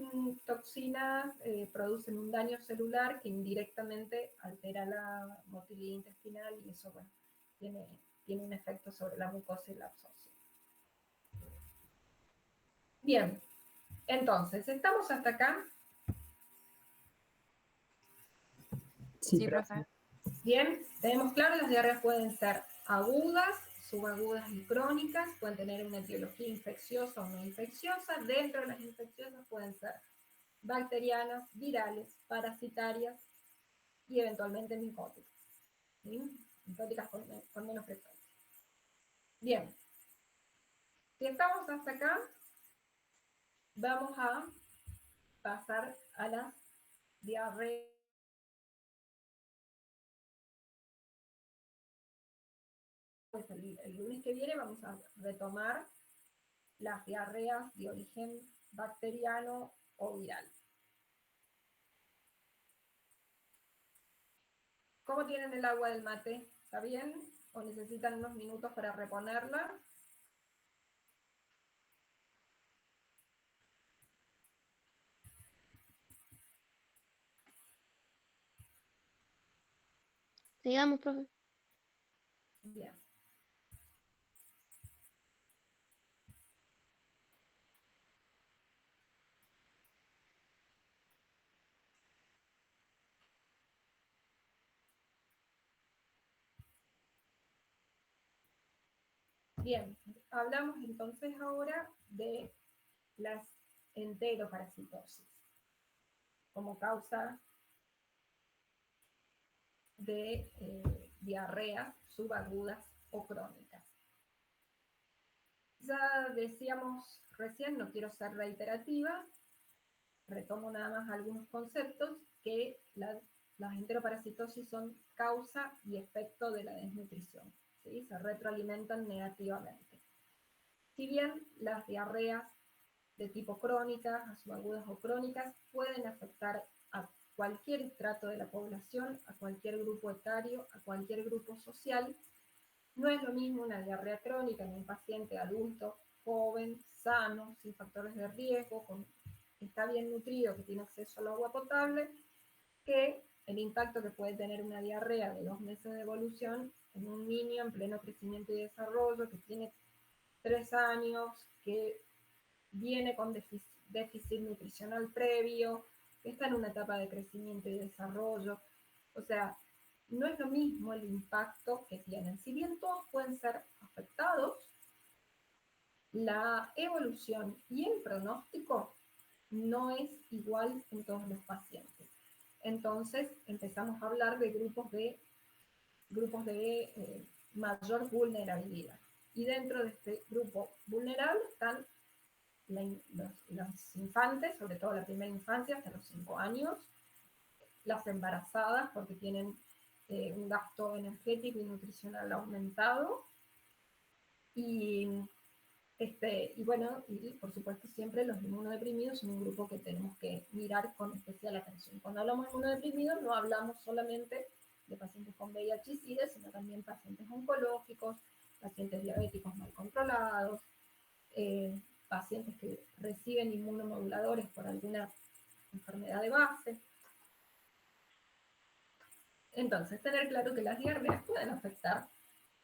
toxinas, producen un daño celular que indirectamente altera la motilidad intestinal y eso, bueno, tiene un efecto sobre la mucosa y la absorción. Bien, entonces, ¿estamos hasta acá? Sí, profe. Bien, tenemos claro, las diarreas pueden ser agudas, subagudas y crónicas, pueden tener una etiología infecciosa o no infecciosa. Dentro de las infecciosas pueden ser bacterianas, virales, parasitarias y eventualmente micóticas. ¿Sí? Micóticas con menos frecuencia. Bien, si estamos hasta acá, vamos a pasar a las diarreas. Pues el lunes que viene vamos a retomar las diarreas de origen bacteriano o viral. ¿Cómo tienen el agua del mate? ¿Está bien? ¿O necesitan unos minutos para reponerla? Sigamos, profe. Bien. Bien, hablamos entonces ahora de las enteroparasitosis como causa de diarreas subagudas o crónicas. Ya decíamos recién, no quiero ser reiterativa, retomo nada más algunos conceptos, que la las enteroparasitosis son causa y efecto de la desnutrición, ¿sí? Se retroalimentan negativamente. Si bien las diarreas de tipo crónicas, subagudas o crónicas, pueden afectar a cualquier estrato de la población, a cualquier grupo etario, a cualquier grupo social, no es lo mismo una diarrea crónica en un paciente adulto, joven, sano, sin factores de riesgo, que está bien nutrido, que tiene acceso al agua potable, que el impacto que puede tener una diarrea de 2 meses de evolución en un niño en pleno crecimiento y desarrollo, que tiene 3 años, que viene con déficit nutricional previo, que está en una etapa de crecimiento y desarrollo. O sea, no es lo mismo el impacto que tienen. Si bien todos pueden ser afectados, la evolución y el pronóstico no es igual en todos los pacientes. Entonces empezamos a hablar de grupos de mayor vulnerabilidad. Y dentro de este grupo vulnerable están los infantes, sobre todo la primera infancia, hasta los 5 años, las embarazadas porque tienen un gasto energético y nutricional aumentado, y bueno, y por supuesto siempre los inmunodeprimidos son un grupo que tenemos que mirar con especial atención. Cuando hablamos de inmunodeprimidos no hablamos solamente de pacientes con VIH y SIDA, sino también pacientes oncológicos, pacientes diabéticos mal controlados, pacientes que reciben inmunomoduladores por alguna enfermedad de base. Entonces, tener claro que las diarreas pueden afectar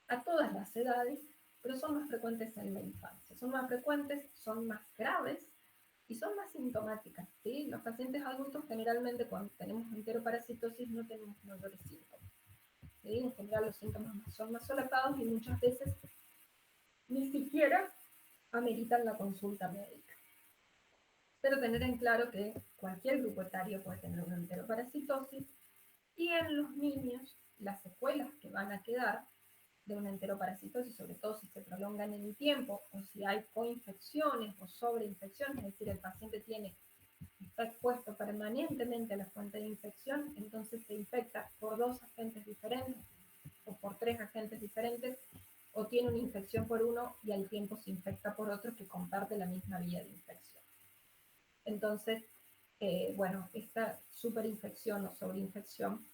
a todas las edades, pero son más frecuentes en la infancia. Son más frecuentes, son más graves y son más sintomáticas, ¿sí? Los pacientes adultos generalmente cuando tenemos enteroparasitosis no tenemos mayores síntomas, ¿sí? En general los síntomas son más solapados y muchas veces ni siquiera ameritan la consulta médica. Pero tener en claro que cualquier grupo etario puede tener una enteroparasitosis, y en los niños las secuelas que van a quedar de una enteroparasitosis, sobre todo si se prolongan en el tiempo o si hay coinfecciones o sobreinfecciones, es decir, el paciente está expuesto permanentemente a la fuente de infección, entonces se infecta por 2 agentes diferentes o por 3 agentes diferentes, o tiene una infección por uno y al tiempo se infecta por otro que comparte la misma vía de infección. Entonces, bueno, esta superinfección o sobreinfección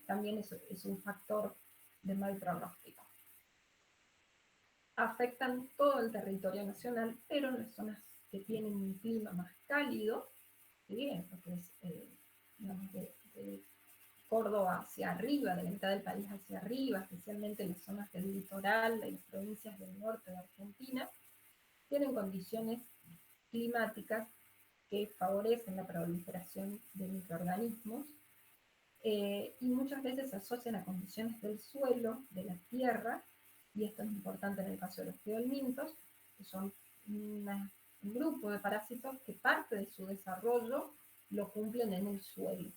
también es un factor de mal pronóstico. Afectan todo el territorio nacional, pero en las zonas que tienen un clima más cálido, ¿sí? Porque es, digamos, de Córdoba hacia arriba, de la mitad del país hacia arriba, especialmente en las zonas del litoral, de las provincias del norte de Argentina, tienen condiciones climáticas que favorecen la proliferación de microorganismos, y muchas veces se asocian a condiciones del suelo, de la tierra, y esto es importante en el caso de los geohelmintos, que son un grupo de parásitos que parte de su desarrollo lo cumplen en el suelo,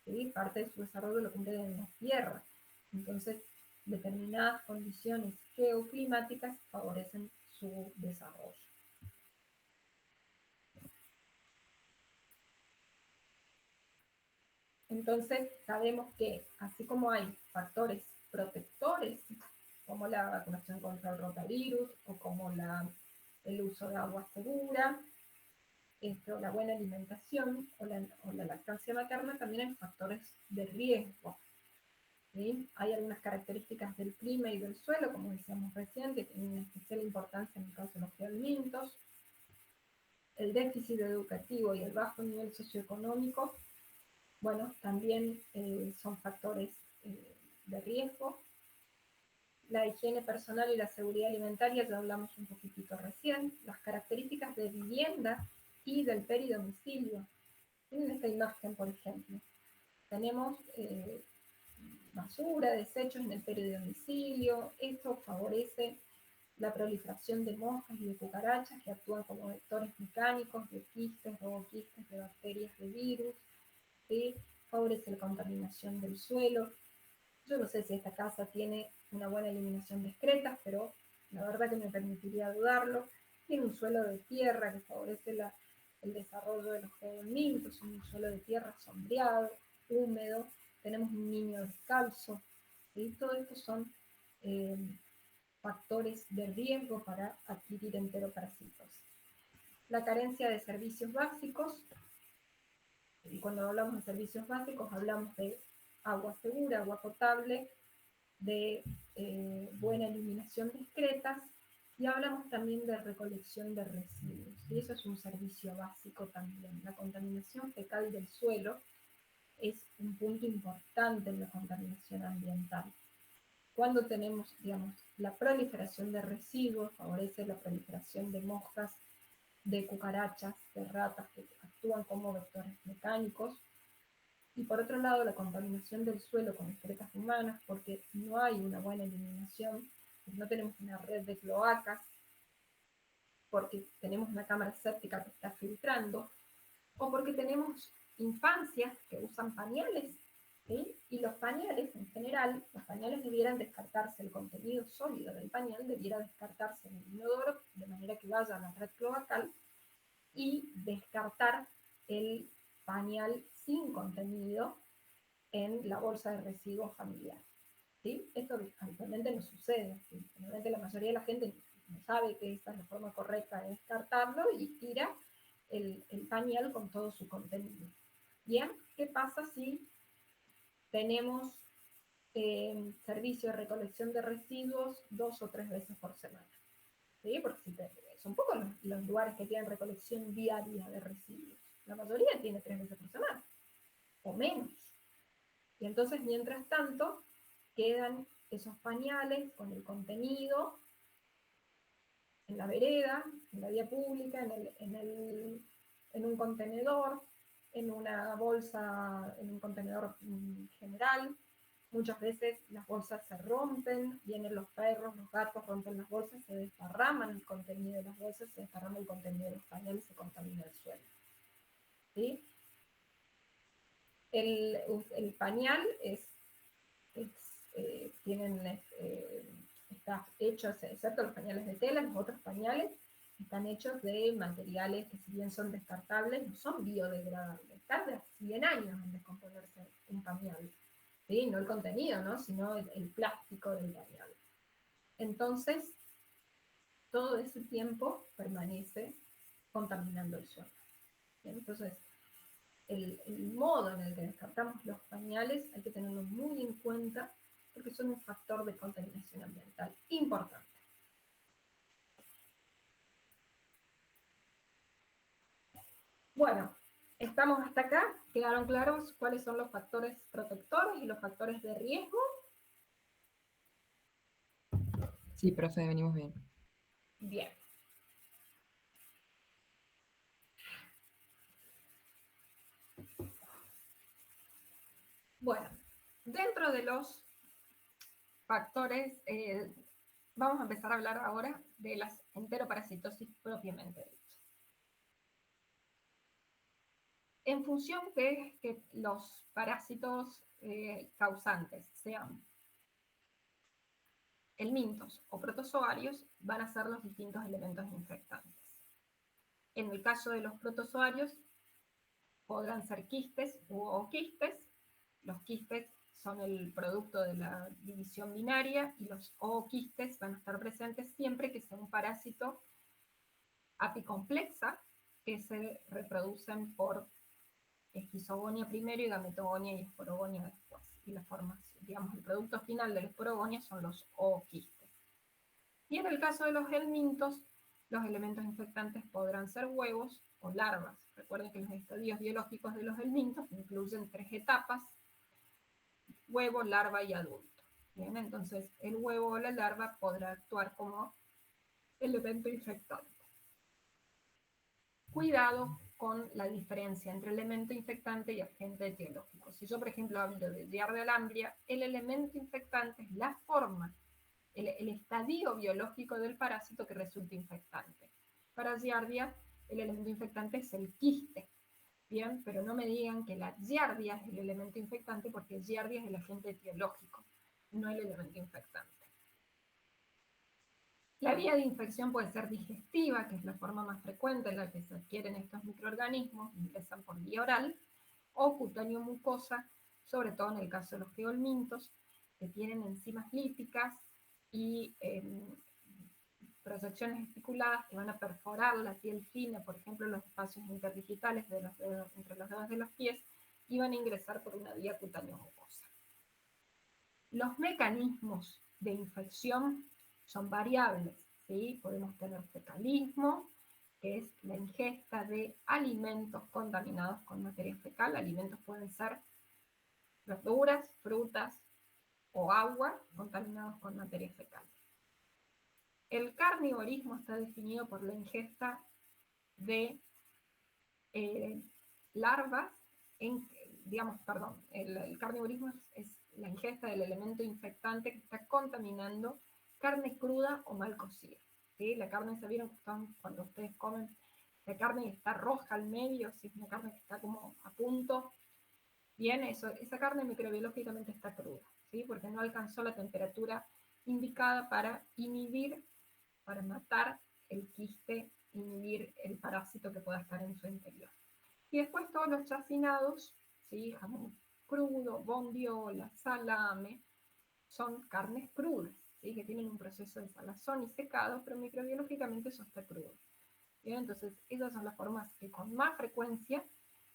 ¿sí? Parte de su desarrollo lo cumplen en la tierra. Entonces, determinadas condiciones geoclimáticas favorecen su desarrollo. Entonces, sabemos que así como hay factores protectores, como la vacunación contra el rotavirus o como el uso de agua segura, o la buena alimentación o la lactancia materna, también hay factores de riesgo, ¿sí? Hay algunas características del clima y del suelo, como decíamos recién, que tienen una especial importancia en el caso de los geohelmintos. El déficit educativo y el bajo nivel socioeconómico, bueno, también son factores de riesgo. La higiene personal y la seguridad alimentaria, ya hablamos un poquitito recién. Las características de vivienda y del peridomicilio. En esta imagen, por ejemplo, tenemos basura, desechos en el peridomicilio. Esto favorece la proliferación de moscas y de cucarachas que actúan como vectores mecánicos de quistes, roboquistes, de bacterias, de virus, ¿sí? Favorece la contaminación del suelo. Yo no sé si esta casa tiene una buena eliminación de excretas, pero la verdad que me permitiría dudarlo. Tiene un suelo de tierra que favorece el desarrollo de los geohelmintos, un suelo de tierra sombreado. húmedo, tenemos un niño descalzo, ¿sí? Todo esto son factores de riesgo para adquirir enteroparasitosis. La carencia de servicios básicos, y cuando hablamos de servicios básicos hablamos de agua segura, agua potable, de buena iluminación discretas, y hablamos también de recolección de residuos, y eso es un servicio básico también. La contaminación fecal del suelo es un punto importante en la contaminación ambiental. Cuando tenemos, digamos, la proliferación de residuos, favorece la proliferación de moscas, de cucarachas, de ratas que actúan como vectores mecánicos. Y por otro lado, la contaminación del suelo con excretas humanas, porque no hay una buena eliminación, porque no tenemos una red de cloacas, porque tenemos una cámara séptica que está filtrando, o porque tenemos infancias que usan pañales, ¿sí? Y los pañales, en general, los pañales debieran descartarse, el contenido sólido del pañal debiera descartarse en el inodoro, de manera que vaya a la red cloacal, y descartar el pañal sin contenido en la bolsa de residuos familiar, ¿sí? Esto habitualmente no sucede, ¿sí? Generalmente la mayoría de la gente no sabe que esta es la forma correcta de descartarlo y tira el pañal con todo su contenido. Bien, ¿qué pasa si tenemos servicio de recolección de residuos 2 o 3 veces por semana? ¿Sí? Porque son pocos los lugares que tienen recolección diaria de residuos. La mayoría tiene 3 veces por semana, o menos. Y entonces, mientras tanto, quedan esos pañales con el contenido en la vereda, en la vía pública, en un contenedor, en una bolsa, en un contenedor general. Muchas veces las bolsas se rompen, vienen los perros, los gatos, rompen las bolsas, se desparraman el contenido de las bolsas, se desparrama el contenido de los pañales, se contamina el suelo. ¿Sí? El pañal está hecho, excepto los pañales de tela, los otros pañales están hechos de materiales que si bien son descartables, no son biodegradables. Tarda 100 años en descomponerse un pañal. ¿Sí? No el contenido, ¿no? Sino el plástico del pañal. Entonces, todo ese tiempo permanece contaminando el suelo. ¿Bien? Entonces, el modo en el que descartamos los pañales hay que tenerlo muy en cuenta porque son un factor de contaminación ambiental importante. Bueno, estamos hasta acá. ¿Quedaron claros cuáles son los factores protectores y los factores de riesgo? Sí, profe, venimos bien. Bien. Bueno, dentro de los factores, vamos a empezar a hablar ahora de las enteroparasitosis propiamente dichas. En función de que los parásitos causantes sean helmintos o protozoarios, van a ser los distintos elementos infectantes. En el caso de los protozoarios, podrán ser quistes u ooquistes. Los quistes son el producto de la división binaria y los ooquistes van a estar presentes siempre que sea un parásito apicomplexa que se reproducen por esquizogonia primero y gametogonia y esporogonia después. Y la forma, digamos, el producto final de la esporogonia son los ooquistes. Y en el caso de los helmintos, los elementos infectantes podrán ser huevos o larvas. Recuerden que los estadios biológicos de los helmintos incluyen 3 etapas: huevo, larva y adulto. Bien, entonces el huevo o la larva podrá actuar como elemento infectante. Cuidado con la diferencia entre elemento infectante y agente etiológico. Si yo, por ejemplo, hablo de Giardia lamblia, el elemento infectante es la forma, el estadio biológico del parásito que resulta infectante. Para Giardia, el elemento infectante es el quiste. Bien, pero no me digan que la Giardia es el elemento infectante, porque Giardia es el agente etiológico, no el elemento infectante. La vía de infección puede ser digestiva, que es la forma más frecuente en la que se adquieren estos microorganismos, ingresan por vía oral, o cutáneo-mucosa, sobre todo en el caso de los geolmintos, que tienen enzimas líticas y proyecciones esticuladas que van a perforar la piel fina, por ejemplo, los espacios interdigitales de los dedos, entre los dedos de los pies, y van a ingresar por una vía cutánea mucosa. Los mecanismos de infección son variables, ¿sí? Podemos tener fecalismo, que es la ingesta de alimentos contaminados con materia fecal. Alimentos pueden ser verduras, frutas o agua contaminados con materia fecal. El carnivorismo está definido por la ingesta de larvas, el carnivorismo es la ingesta del elemento infectante que está contaminando carne cruda o mal cocida. ¿Sí? La carne, ¿se vieron cuando ustedes comen la carne y está roja al medio? Si es una carne que está como a punto, bien, esa carne microbiológicamente está cruda, ¿sí? Porque no alcanzó la temperatura indicada para inhibir, para matar el quiste, inhibir el parásito que pueda estar en su interior. Y después todos los chacinados, ¿sí? Jamón crudo, bondiola, salame, son carnes crudas, ¿sí? Que tienen un proceso de salazón y secado, pero microbiológicamente eso está crudo. ¿Bien? Entonces, esas son las formas que con más frecuencia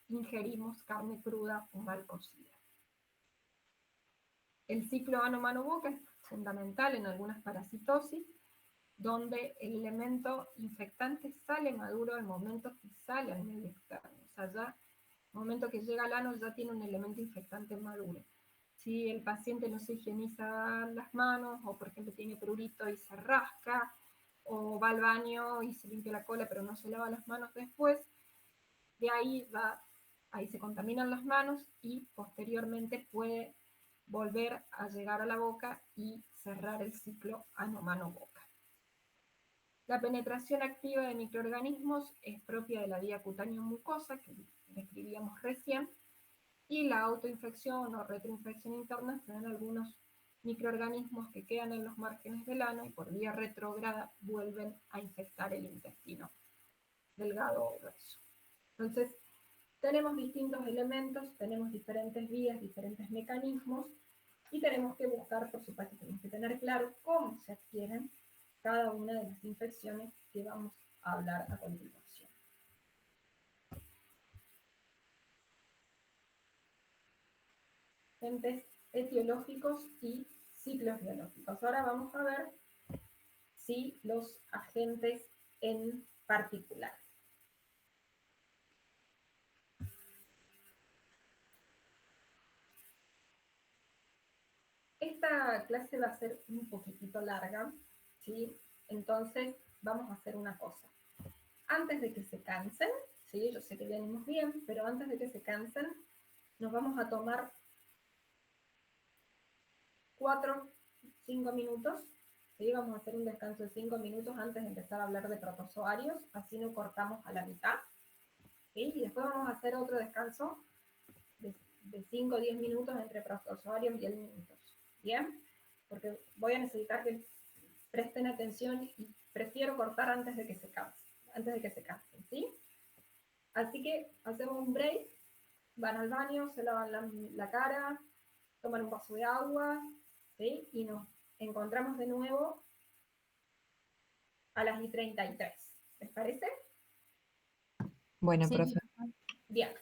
ingerimos carne cruda o mal cocida. El ciclo ano-mano-boca es fundamental en algunas parasitosis, donde el elemento infectante sale maduro al momento que sale al medio externo. O sea, ya al momento que llega al ano ya tiene un elemento infectante maduro. Si el paciente no se higieniza las manos, o por ejemplo tiene prurito y se rasca, o va al baño y se limpia la cola pero no se lava las manos después, de ahí se contaminan las manos y posteriormente puede volver a llegar a la boca y cerrar el ciclo ano-mano-boca. La penetración activa de microorganismos es propia de la vía cutánea mucosa, que describíamos recién, y la autoinfección o retroinfección interna se dan algunos microorganismos que quedan en los márgenes del ano y por vía retrógrada vuelven a infectar el intestino delgado o grueso. Entonces, tenemos distintos elementos, tenemos diferentes vías, diferentes mecanismos, y tenemos que buscar, por supuesto, tenemos que tener claro cómo se adquieren cada una de las infecciones que vamos a hablar a continuación. Agentes etiológicos y ciclos biológicos. Ahora vamos a ver los agentes en particular. Esta clase va a ser un poquitito larga, ¿sí? Entonces vamos a hacer una cosa. Antes de que se cansen, ¿sí? Yo sé que venimos bien, pero antes de que se cansen, nos vamos a tomar 4, 5 minutos, ¿sí? Vamos a hacer un descanso de 5 minutos antes de empezar a hablar de protozoarios, así no cortamos a la mitad, ¿sí? Y después vamos a hacer otro descanso de 5 o 10 minutos entre protozoarios y 10 minutos, ¿bien? Porque voy a necesitar que presten atención y prefiero cortar antes de que se cansen, ¿sí? Así que hacemos un break, van al baño, se lavan la cara, toman un vaso de agua, ¿sí? Y nos encontramos de nuevo a las 1:33. ¿Les parece? Bueno, Sí, profe. Bien,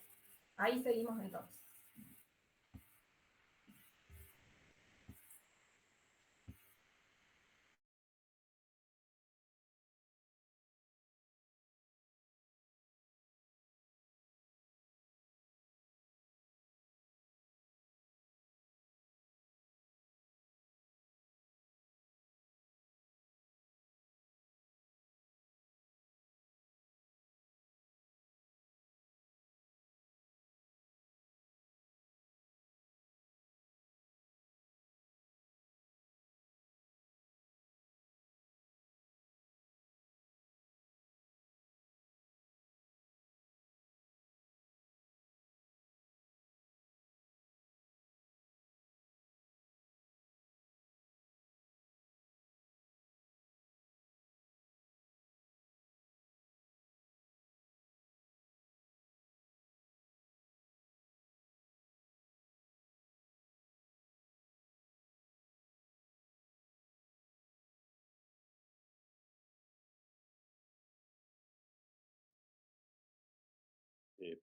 ahí seguimos entonces.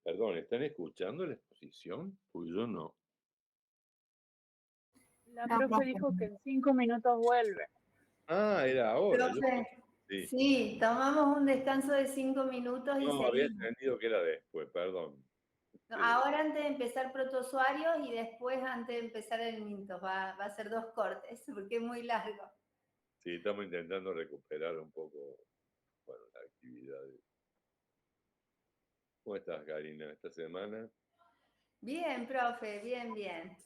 Perdón, ¿están escuchando la exposición? Pues yo no. La profe dijo que en 5 minutos vuelve. Ah, era ahora. Profe, Sí. sí, tomamos un descanso de 5 minutos y No, había seguimos. entendido que era después, perdón. No, ahora antes de empezar protozoarios y después antes de empezar el minto. Va a ser 2 cortes porque es muy largo. Sí, estamos intentando recuperar un poco, bueno, la actividad. ¿Cómo estás, Karina, esta semana? Bien, profe, bien, bien.